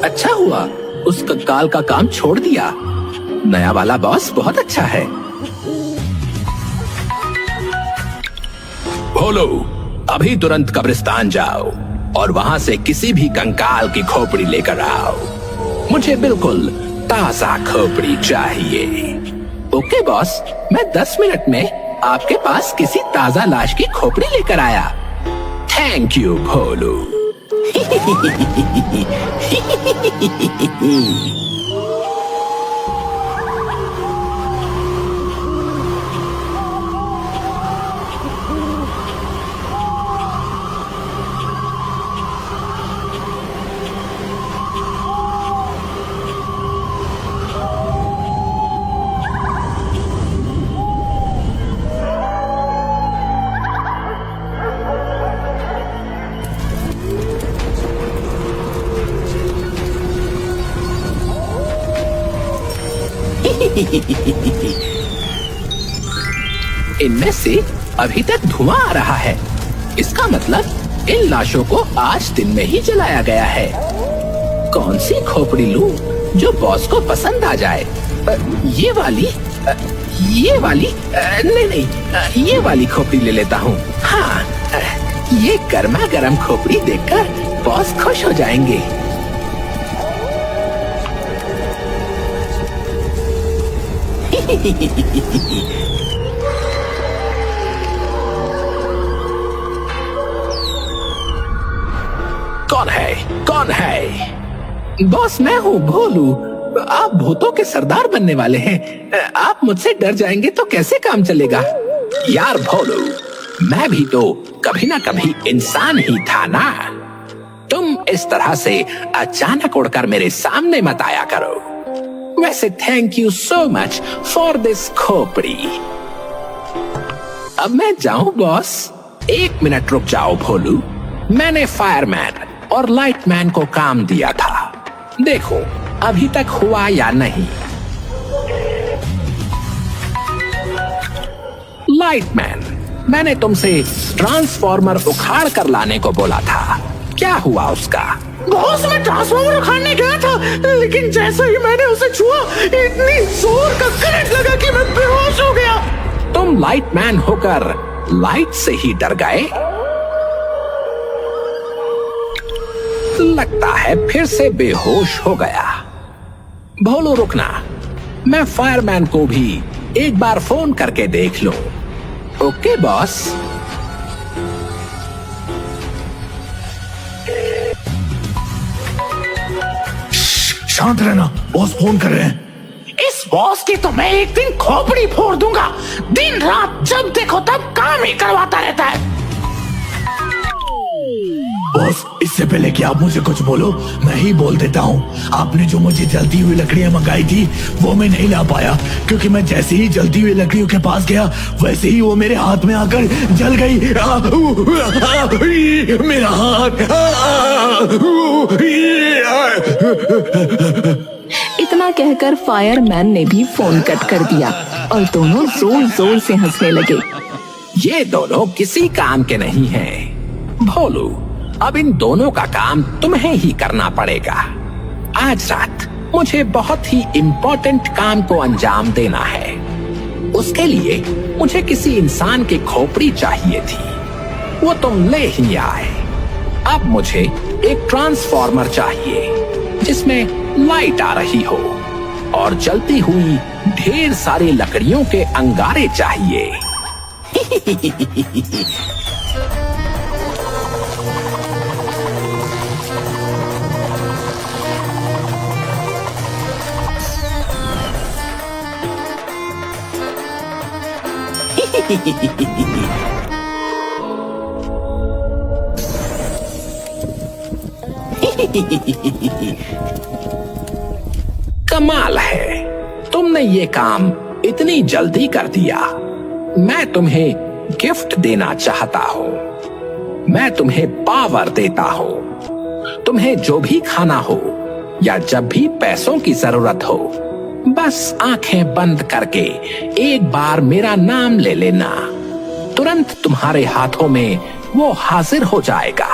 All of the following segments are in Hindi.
अच्छा हुआ उस कंकाल का काम छोड़ दिया। नया वाला बॉस बहुत अच्छा है। भोलू, अभी तुरंत कब्रिस्तान जाओ और वहां से किसी भी कंकाल की खोपड़ी लेकर आओ। मुझे बिल्कुल ताजा खोपड़ी चाहिए। ओके बॉस, मैं 10 मिनट में आपके पास किसी ताजा लाश की खोपड़ी लेकर आया। थैंक यू भोलू। इनमें से अभी तक धुआं आ रहा है। इसका मतलब इन लाशों को आज दिन में ही जलाया गया है। कौन सी खोपड़ी लूं जो बॉस को पसंद आ जाए? ये वाली नहीं, ये वाली खोपड़ी ले लेता हूँ। हाँ, ये गर्मा गर्म खोपड़ी देखकर बॉस खुश हो जाएंगे। कौन है? कौन है? बॉस, मैं हूँ भोलू। आप भूतों के सरदार बनने वाले हैं। आप मुझसे डर जाएंगे तो कैसे काम चलेगा? यार भोलू, मैं भी तो कभी ना कभी इंसान ही था ना। तुम इस तरह से अचानक उड़कर मेरे सामने मत आया करो। वैसे thank you so much for this खोपड़ी। अब मैं जाऊं बॉस? 1 मिनट रुक जाओ भोलू। मैंने फायरमैन और लाइटमैन को काम दिया था। देखो अभी तक हुआ या नहीं। लाइटमैन, मैंने तुमसे ट्रांसफॉर्मर उखाड़ कर लाने को बोला था। क्या हुआ उसका? बॉस, मैं ट्रांसफॉर्मर उखाड़ने गया था, लेकिन जैसे ही मैंने उसे छुआ, इतनी जोर का करंट लगा कि मैं बेहोश हो गया। तुम लाइटमैन होकर लाइट से ही डर गए? लगता है फिर से बेहोश हो गया। भोलू रुकना, मैं फायरमैन को भी एक बार फोन करके देख लूं। Okay boss. शांत रहना, बॉस फोन कर रहे हैं। इस बॉस की तो मैं एक दिन खोपड़ी फोड़ दूंगा। दिन रात जब देखो तब काम ही करवाता रहता है। बॉस, इससे पहले कि आप मुझे कुछ बोलो, मैं ही बोल देता हूँ। आपने जो मुझे जलती हुई लकड़ियां मंगाई थी वो मैं नहीं ला पाया, क्योंकि मैं जैसे ही जलती हुई लकड़ियों के पास गया वैसे ही वो मेरे हाथ में आकर जल गई। मेरा हाथ। इतना कहकर फायरमैन ने भी फोन कट कर दिया और दोनों जोर जोर से हंसने लगे। ये दोनों किसी काम के नहीं हैं। भोलू, अब इन दोनों का काम तुम्हें ही करना पड़ेगा। आज रात मुझे बहुत ही इम्पोर्टेंट काम को अंजाम देना है। उसके लिए मुझे किसी इंसान की खोपड़ी चाहिए थी। वो तुम ले ही आए। अब मुझे एक ट्रांसफॉर्मर चाहिए जिसमें लाइट आ रही हो और जलती हुई ढेर सारी लकड़ियों के अंगारे चाहिए। कमाल है, तुमने ये काम इतनी जल्दी कर दिया। मैं तुम्हें गिफ्ट देना चाहता हूँ। मैं तुम्हें पावर देता हूँ। तुम्हें जो भी खाना हो या जब भी पैसों की जरूरत हो, बस आंखें बंद करके एक बार मेरा नाम ले लेना। तुरंत तुम्हारे हाथों में वो हाजिर हो जाएगा।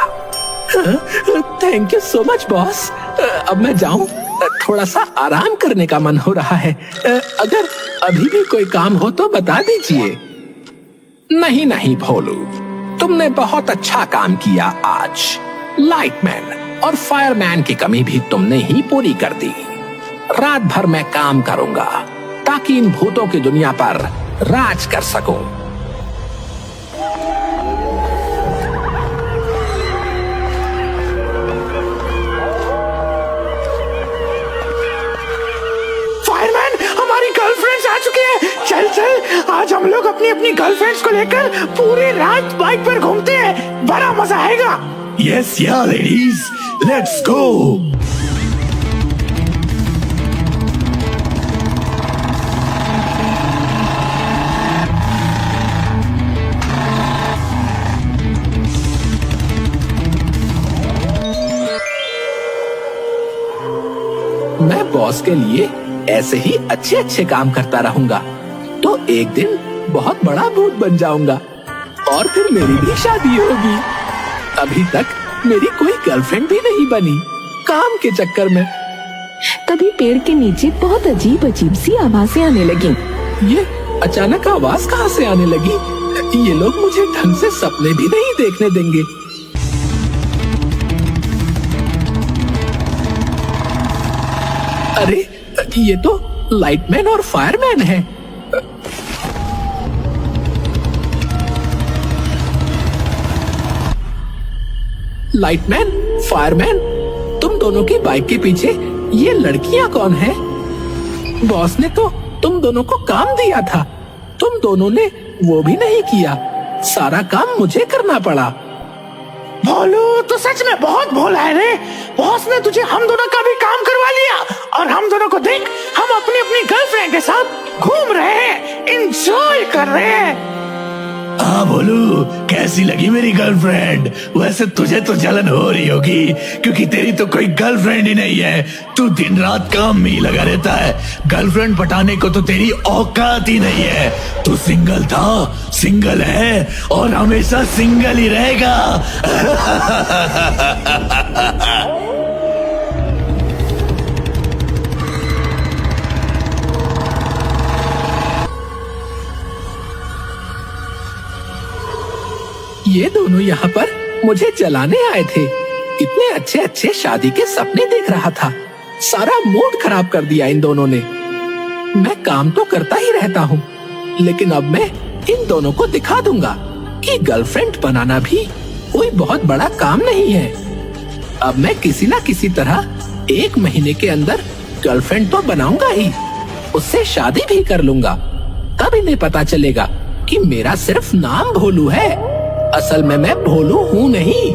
Thank you so much boss. अब मैं जाऊं? थोड़ा सा आराम करने का मन हो रहा है। अगर अभी भी कोई काम हो तो बता दीजिए। नहीं नहीं भोलू, तुमने बहुत अच्छा काम किया आज। लाइटमैन और फायरमैन की कमी भी तुमने ही पूरी कर दी। रात भर मैं काम करूंगा ताकि इन भूतों की दुनिया पर राज कर सकूं। फायरमैन, हमारी गर्लफ्रेंड्स आ चुकी हैं। चल चल, आज हम लोग अपनी अपनी गर्लफ्रेंड्स को लेकर पूरी रात बाइक पर घूमते हैं। बड़ा मजा आएगा। यस या लेडीज, लेट्स गो। मैं बॉस के लिए ऐसे ही अच्छे अच्छे काम करता रहूंगा तो एक दिन बहुत बड़ा भूत बन जाऊंगा और फिर मेरी भी शादी होगी। अभी तक मेरी कोई गर्लफ्रेंड भी नहीं बनी, काम के चक्कर में। तभी पेड़ के नीचे बहुत अजीब अजीब सी आवाजें आने लगी। ये अचानक आवाज कहाँ से आने लगी? ये लोग मुझे ढंग से सपने भी नहीं देखने देंगे। अरे ये तो लाइटमैन और फायरमैन है। लाइटमैन, फायरमैन, तुम दोनों की बाइक के पीछे ये लड़कियां कौन हैं? बॉस ने तो तुम दोनों को काम दिया था, तुम दोनों ने वो भी नहीं किया। सारा काम मुझे करना पड़ा। भोलू तो सच में बहुत भोला है रे। बॉस ने तुझे हम दोनों का भी काम करवा लिया और हम दोनों को देख, हम अपनी अपनी गर्लफ्रेंड के साथ घूम रहे हैं, एंजॉय कर रहे हैं। हाँ बोलू, कैसी लगी मेरी गर्लफ्रेंड? वैसे तुझे तो जलन हो रही होगी क्योंकि तेरी तो कोई गर्लफ्रेंड ही नहीं है। तू दिन रात काम में ही लगा रहता है। गर्लफ्रेंड पटाने को तो तेरी औकात ही नहीं है। तू सिंगल था, सिंगल है और हमेशा सिंगल ही रहेगा। ये दोनों यहाँ पर मुझे जलाने आए थे। इतने अच्छे अच्छे शादी के सपने देख रहा था, सारा मूड खराब कर दिया इन दोनों ने। मैं काम तो करता ही रहता हूँ, लेकिन अब मैं इन दोनों को दिखा दूंगा कि गर्लफ्रेंड बनाना भी कोई बहुत बड़ा काम नहीं है। अब मैं किसी ना किसी तरह 1 महीने के अंदर गर्लफ्रेंड तो बनाऊंगा ही, उससे शादी भी कर लूंगा। तब इन्हें पता चलेगा कि मेरा सिर्फ नाम भोलू है, असल में मैं भोलू हूँ नहीं।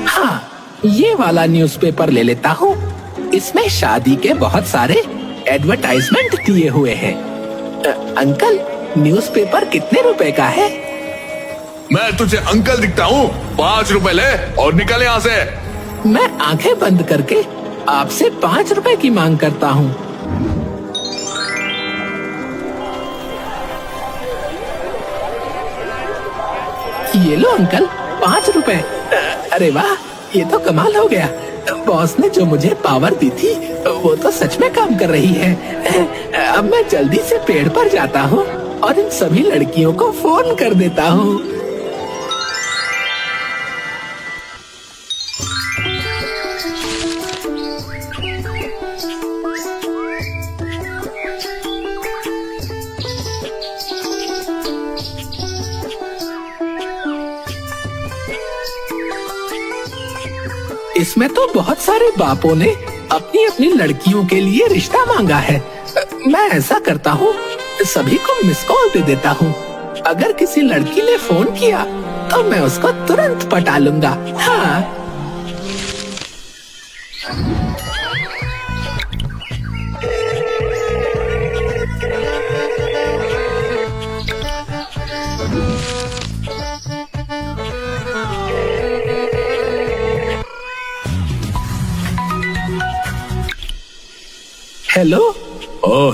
हाँ, ये वाला न्यूज़पेपर ले लेता हूँ। इसमें शादी के बहुत सारे एडवर्टाइजमेंट दिए हुए हैं। अंकल, न्यूज़पेपर कितने रुपए का है? मैं तुझे अंकल दिखता हूँ? 5 रुपए ले और निकल यहाँ से। मैं आंखें बंद करके आपसे 5 रुपए की मांग करता हूँ। ये लो अंकल, 5 रुपए। अरे वाह, ये तो कमाल हो गया। बॉस ने जो मुझे पावर दी थी वो तो सच में काम कर रही है। अब मैं जल्दी से पेड़ पर जाता हूँ और इन सभी लड़कियों को फोन कर देता हूँ। इसमें तो बहुत सारे बापों ने अपनी अपनी लड़कियों के लिए रिश्ता मांगा है। मैं ऐसा करता हूँ, सभी को मिस कॉल दे देता हूँ। अगर किसी लड़की ने फोन किया तो मैं उसको तुरंत पटा लूंगा। हाँ। हेलो।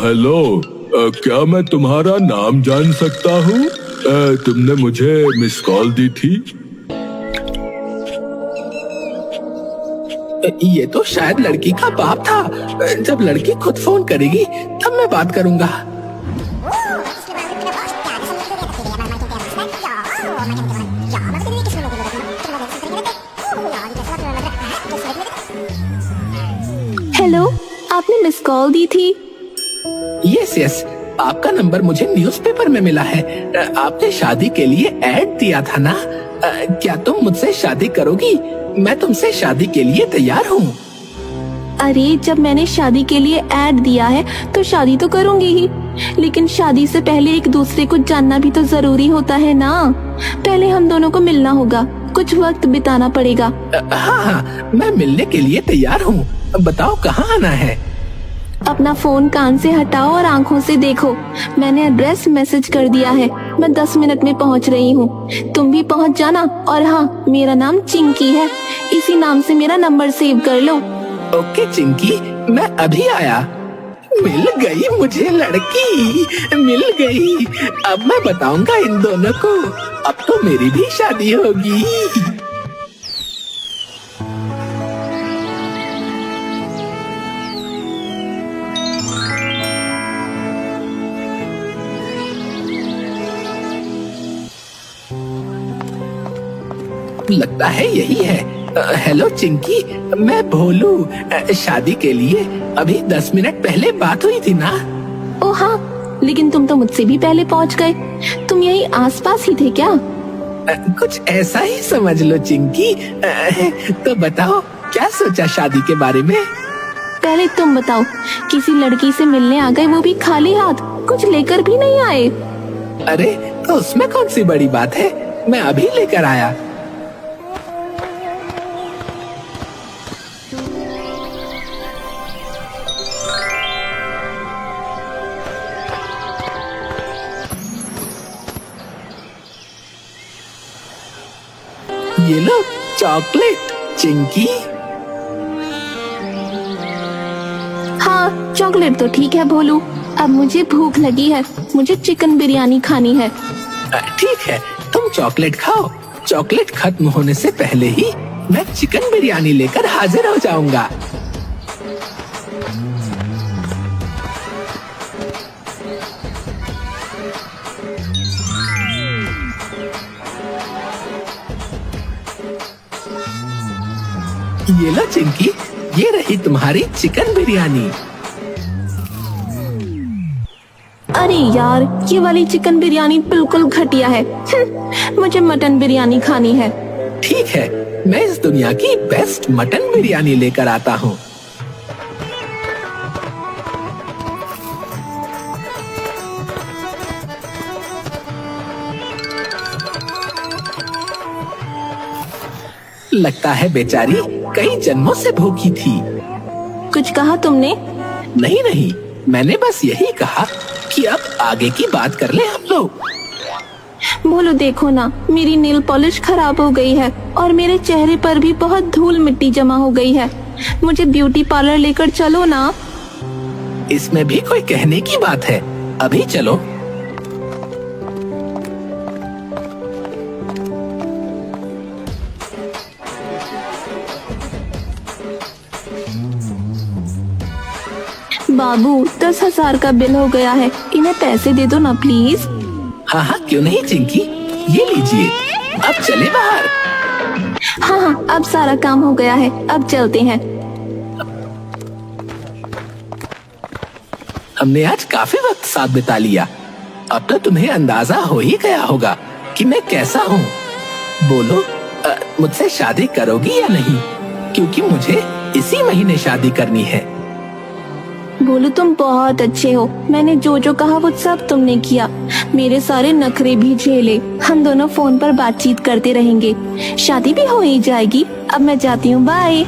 हेलो। क्या मैं तुम्हारा नाम जान सकता हूँ? तुमने मुझे मिस कॉल दी थी। ये तो शायद लड़की का बाप था। जब लड़की खुद फोन करेगी तब मैं बात करूंगा। हेलो, आपने मिस कॉल दी थी। यस यस, आपका नंबर मुझे न्यूज़पेपर में मिला है। आपने शादी के लिए ऐड दिया था ना? क्या तुम मुझसे शादी करोगी? मैं तुमसे शादी के लिए तैयार हूँ। अरे, जब मैंने शादी के लिए ऐड दिया है तो शादी तो करूंगी ही, लेकिन शादी से पहले एक दूसरे को जानना भी तो जरूरी होता है ना। पहले हम दोनों को मिलना होगा, कुछ वक्त बिताना पड़ेगा। हाँ हाँ, मैं मिलने के लिए तैयार हूँ। बताओ कहाँ आना है? अपना फोन कान से हटाओ और आंखों से देखो। मैंने एड्रेस मैसेज कर दिया है। मैं 10 मिनट में पहुंच रही हूँ, तुम भी पहुंच जाना। और हाँ, मेरा नाम चिंकी है, इसी नाम से मेरा नंबर सेव कर लो। ओके चिंकी, मैं अभी आया। मिल गई मुझे लड़की, मिल गई। अब मैं बताऊंगा इन दोनों को, अब तो मेरी भी शादी होगी। लगता है यही है। हेलो चिंकी, मैं भोलू। शादी के लिए अभी 10 मिनट पहले बात हुई थी ना? ओ हाँ, लेकिन तुम तो मुझसे भी पहले पहुंच गए। तुम यही आसपास ही थे क्या? कुछ ऐसा ही समझ लो चिंकी। तो बताओ, क्या सोचा शादी के बारे में? पहले तुम बताओ, किसी लड़की से मिलने आ गए, वो भी खाली हाथ, कुछ लेकर भी नहीं आए। अरे, तो उसमें कौन सी बड़ी बात है, मैं अभी लेकर आया। ये लो चॉकलेट चिंकी। हाँ, चॉकलेट तो ठीक है भोलू। अब मुझे भूख लगी है, मुझे चिकन बिरयानी खानी है। ठीक है, तुम चॉकलेट खाओ। चॉकलेट खत्म होने से पहले ही मैं चिकन बिरयानी लेकर हाजिर हो जाऊंगा। ये लो चिंकी, ये रही तुम्हारी चिकन बिरयानी। अरे यार, ये वाली चिकन बिरयानी बिल्कुल घटिया है। मुझे मटन बिरयानी खानी है। ठीक है, मैं इस दुनिया की बेस्ट मटन बिरयानी लेकर आता हूँ। लगता है बेचारी कई जन्मों से भूखी थी। कुछ कहा तुमने? नहीं नहीं, मैंने बस यही कहा कि अब आगे की बात कर ले हम लोग। बोलो, देखो ना, मेरी नेल पॉलिश खराब हो गई है और मेरे चेहरे पर भी बहुत धूल मिट्टी जमा हो गई है। मुझे ब्यूटी पार्लर लेकर चलो ना। इसमें भी कोई कहने की बात है, अभी चलो। बाबू, 10,000 का बिल हो गया है, इन्हें पैसे दे दो ना प्लीज। हाँ हाँ, क्यों नहीं चिंकी, ये लीजिए। अब चले बाहर। हाँ हाँ, अब सारा काम हो गया है, अब चलते हैं। हमने आज काफी वक्त साथ बिता लिया। अब तो तुम्हें अंदाजा हो ही गया होगा कि मैं कैसा हूँ। बोलो, मुझसे शादी करोगी या नहीं? क्योंकि मुझे इसी महीने शादी करनी है। बोलो, तुम बहुत अच्छे हो। मैंने जो जो कहा वो सब तुमने किया, मेरे सारे नखरे भी झेले। हम दोनों फोन पर बातचीत करते रहेंगे, शादी भी हो ही जाएगी। अब मैं जाती हूँ, बाय।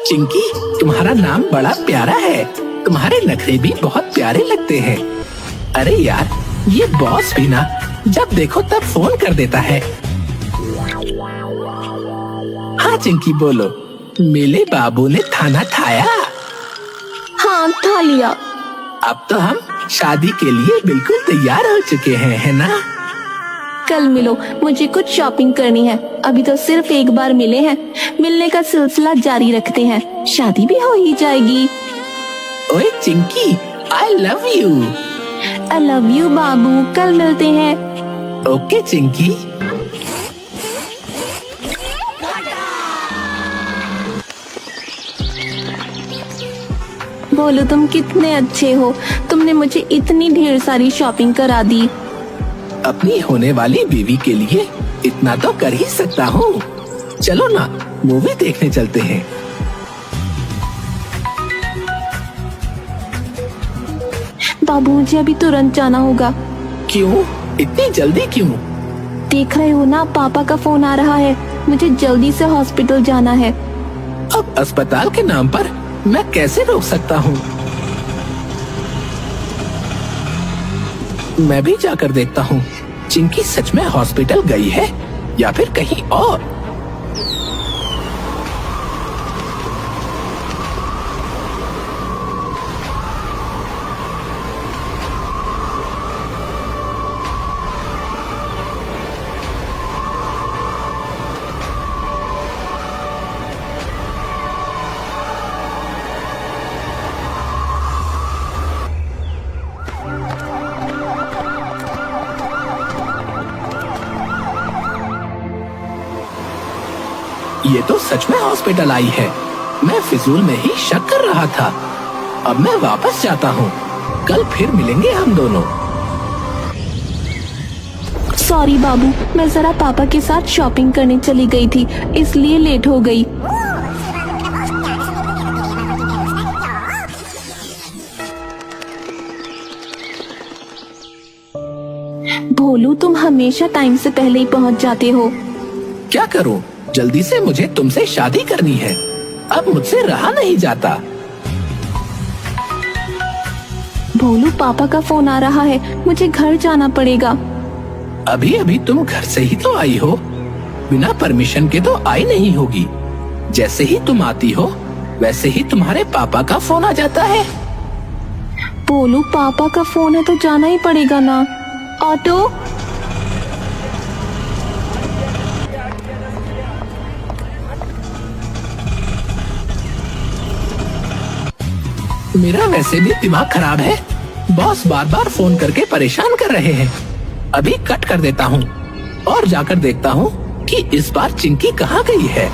चिंकी, तुम्हारा नाम बड़ा प्यारा है। तुम्हारे नखरे भी बहुत प्यारे लगते हैं। अरे यार, ये बॉस भी ना जब देखो तब फोन कर देता है। हाँ चिंकी बोलो, मेरे बाबू ने खाना खाया? हाँ, खा लिया। अब तो हम शादी के लिए बिल्कुल तैयार हो चुके हैं, है ना? कल मिलो, मुझे कुछ शॉपिंग करनी है। अभी तो सिर्फ एक बार मिले हैं, मिलने का सिलसिला जारी रखते हैं, शादी भी हो ही जाएगी। ओए Chinki, I love you. I love you बाबू, कल मिलते हैं। ओके चिंकी। बोलो, तुम कितने अच्छे हो। तुमने मुझे इतनी ढेर सारी शॉपिंग करा दी। अपनी होने वाली बीवी के लिए इतना तो कर ही सकता हूँ। चलो ना, मूवी देखने चलते हैं। बाबू, मुझे अभी तुरंत जाना होगा। क्यों? इतनी जल्दी क्यों? देख रहे हो ना, पापा का फोन आ रहा है। मुझे जल्दी से हॉस्पिटल जाना है। अब अस्पताल के नाम पर मैं कैसे रोक सकता हूँ? मैं भी जाकर देखता हूँ चिंकी सच में हॉस्पिटल गई है या फिर कहीं और। ये तो सच में हॉस्पिटल आई है। मैं फिजूल में ही शक कर रहा था। अब मैं वापस जाता हूँ, कल फिर मिलेंगे हम दोनों। सॉरी बाबू, मैं जरा पापा के साथ शॉपिंग करने चली गई थी, इसलिए लेट हो गई। भोलू, तुम हमेशा टाइम से पहले ही पहुंच जाते हो। क्या करूँ, जल्दी से मुझे तुमसे शादी करनी है। अब मुझसे रहा नहीं जाता। भोलू, पापा का फोन आ रहा है, मुझे घर जाना पड़ेगा। अभी अभी तुम घर से ही तो आई हो, बिना परमिशन के तो आई नहीं होगी। जैसे ही तुम आती हो वैसे ही तुम्हारे पापा का फोन आ जाता है। भोलू, पापा का फोन है तो जाना ही पड़ेगा ना। ऑटो। मेरा वैसे भी दिमाग खराब है। बॉस बार बार फोन करके परेशान कर रहे हैं। अभी कट कर देता हूँ और जाकर देखता हूँ कि इस बार चिंकी कहाँ गई है।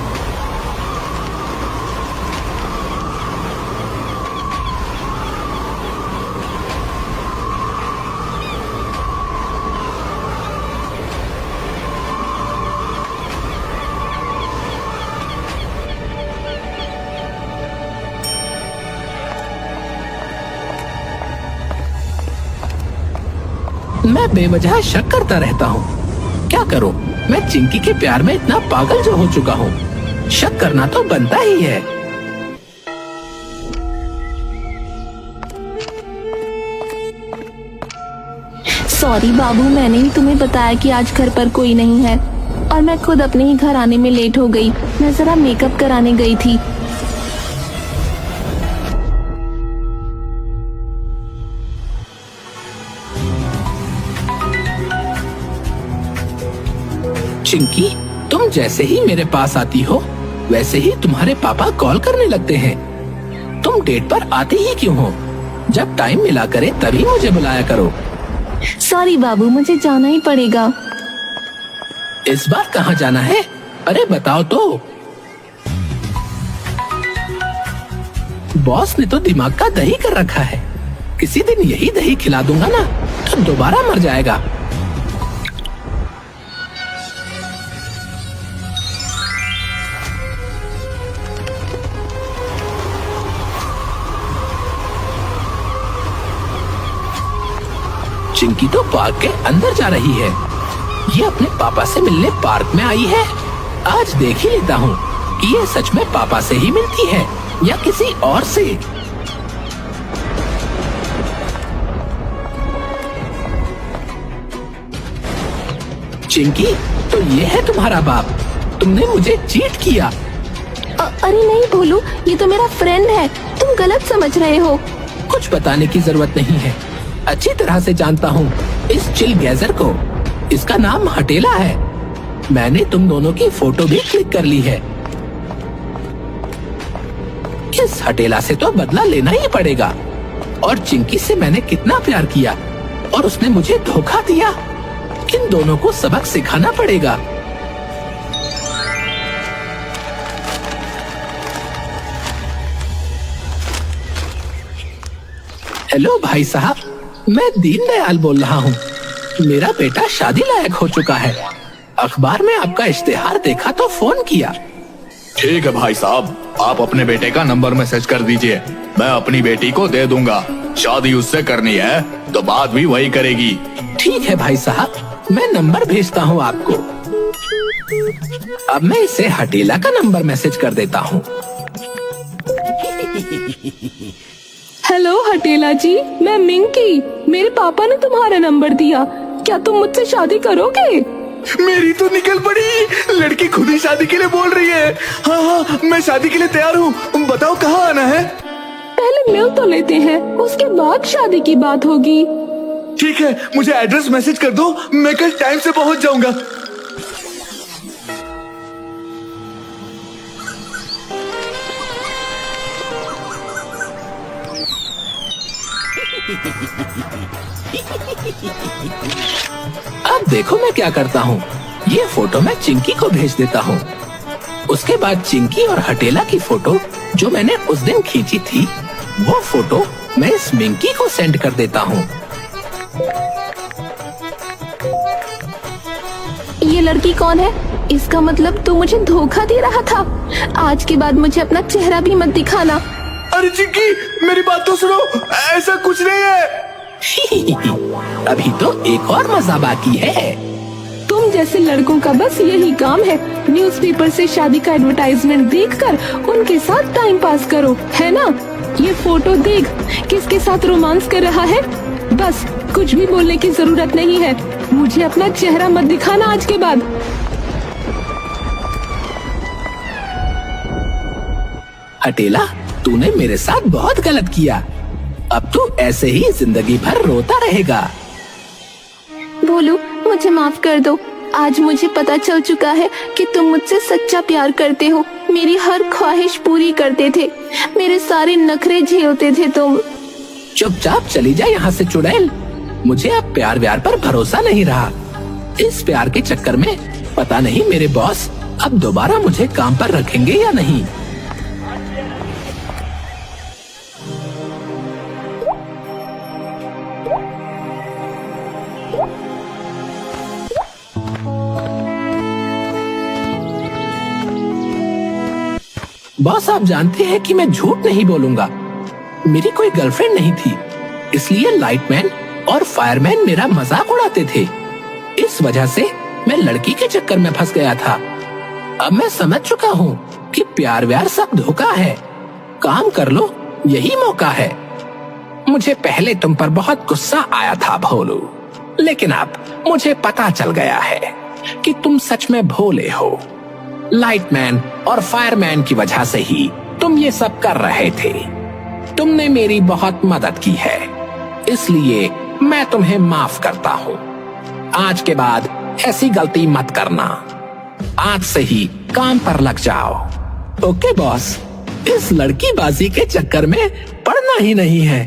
मैं बेवजह शक करता रहता हूँ। क्या करूँ, मैं चिंकी के प्यार में इतना पागल जो हो चुका हूँ। शक करना तो बनता ही है। सॉरी बाबू, मैंने ही तुम्हें बताया कि आज घर पर कोई नहीं है और मैं खुद अपने ही घर आने में लेट हो गई। मैं जरा मेकअप कराने गई थी। चिंकी, तुम जैसे ही मेरे पास आती हो वैसे ही तुम्हारे पापा कॉल करने लगते हैं। तुम डेट पर आती ही क्यों हो? जब टाइम मिला करे तभी मुझे बुलाया करो। सॉरी बाबू, मुझे जाना ही पड़ेगा। इस बार कहाँ जाना है? अरे बताओ तो। बॉस ने तो दिमाग का दही कर रखा है। किसी दिन यही दही खिला दूंगा ना तो दोबारा मर जाएगा। चिंकी तो पार्क के अंदर जा रही है। ये अपने पापा से मिलने पार्क में आई है। आज देख ही लेता हूँ कि ये सच में पापा से ही मिलती है। या किसी और से? चिंकी, तो ये है तुम्हारा बाप। तुमने मुझे चीट किया। अरे नहीं भोलू, ये तो मेरा फ्रेंड है, तुम गलत समझ रहे हो। कुछ बताने की जरूरत नहीं है, अच्छी तरह से जानता हूँ इस चिल गैजर को। इसका नाम हटेला है। मैंने तुम दोनों की फोटो भी क्लिक कर ली है। इस हटेला से तो बदला लेना ही पड़ेगा। और चिंकी से मैंने कितना प्यार किया और उसने मुझे धोखा दिया। इन दोनों को सबक सिखाना पड़ेगा। हेलो भाई साहब, मैं दीनदयाल बोल रहा हूँ। मेरा बेटा शादी लायक हो चुका है। अखबार में आपका इश्तेहार देखा तो फोन किया। ठीक है भाई साहब, आप अपने बेटे का नंबर मैसेज कर दीजिए, मैं अपनी बेटी को दे दूंगा। शादी उससे करनी है तो बात भी वही करेगी। ठीक है भाई साहब, मैं नंबर भेजता हूँ आपको। अब मैं इसे हटेला का नंबर मैसेज कर देता हूँ। हेलो हटेला जी, मैं मिंकी। मेरे पापा ने तुम्हारा नंबर दिया, क्या तुम मुझसे शादी करोगे? मेरी तो निकल पड़ी, लड़की खुद ही शादी के लिए बोल रही है। हाँ हाँ, मैं शादी के लिए तैयार हूँ, बताओ कहाँ आना है? पहले मिल तो लेते हैं, उसके बाद शादी की बात होगी। ठीक है, मुझे एड्रेस मैसेज कर दो, मैं कल टाइम से पहुँच जाऊंगा। अब देखो मैं क्या करता हूँ। ये फोटो मैं चिंकी को भेज देता हूँ। उसके बाद चिंकी और हटेला की फोटो जो मैंने उस दिन खींची थी, वो फोटो मैं इस मिंकी को सेंड कर देता हूँ। ये लड़की कौन है? इसका मतलब तू मुझे धोखा दे रहा था। आज के बाद मुझे अपना चेहरा भी मत दिखाना। अरे चिंकी, मेरी बात तो सुनो, ऐसा कुछ नहीं है। अभी तो एक और मजा बाकी है। तुम जैसे लड़कों का बस यही काम है, न्यूज़पेपर से शादी का एडवर्टाइजमेंट देखकर उनके साथ टाइम पास करो, है ना? ये फोटो देख, किसके साथ रोमांस कर रहा है। बस कुछ भी बोलने की जरूरत नहीं है। मुझे अपना चेहरा मत दिखाना आज के बाद। हटेला, तूने मेरे साथ बहुत गलत किया। अब तू ऐसे ही जिंदगी भर रोता रहेगा। भोलू, मुझे माफ कर दो। आज मुझे पता चल चुका है कि तुम मुझसे सच्चा प्यार करते हो। मेरी हर ख्वाहिश पूरी करते थे, मेरे सारे नखरे झेलते थे तुम। चुपचाप चली जा यहाँ से चुड़ैल। मुझे अब प्यार व्यार पर भरोसा नहीं रहा। इस प्यार के चक्कर में पता नहीं मेरे बॉस अब दोबारा मुझे काम पर रखेंगे या नहीं। बॉस, आप जानते हैं कि मैं झूठ नहीं बोलूंगा। मेरी कोई गर्लफ्रेंड नहीं थी, इसलिए लाइटमैन और फायरमैन मेरा मजाक उड़ाते थे। इस वजह से मैं लड़की के चक्कर में फंस गया था। अब मैं समझ चुका हूँ कि प्यार व्यार सब धोखा है। काम कर लो, यही मौका है। मुझे पहले तुम पर बहुत गुस्सा आया था भोलू, लेकिन अब मुझे पता चल गया है कि तुम सच में भोले हो। लाइटमैन और फायरमैन की वजह से ही तुम ये सब कर रहे थे। तुमने मेरी बहुत मदद की है, इसलिए मैं तुम्हें माफ करता हूँ। आज के बाद ऐसी गलती मत करना। आज से ही काम पर लग जाओ। ओके बॉस, इस लड़की बाजी के चक्कर में पड़ना ही नहीं है।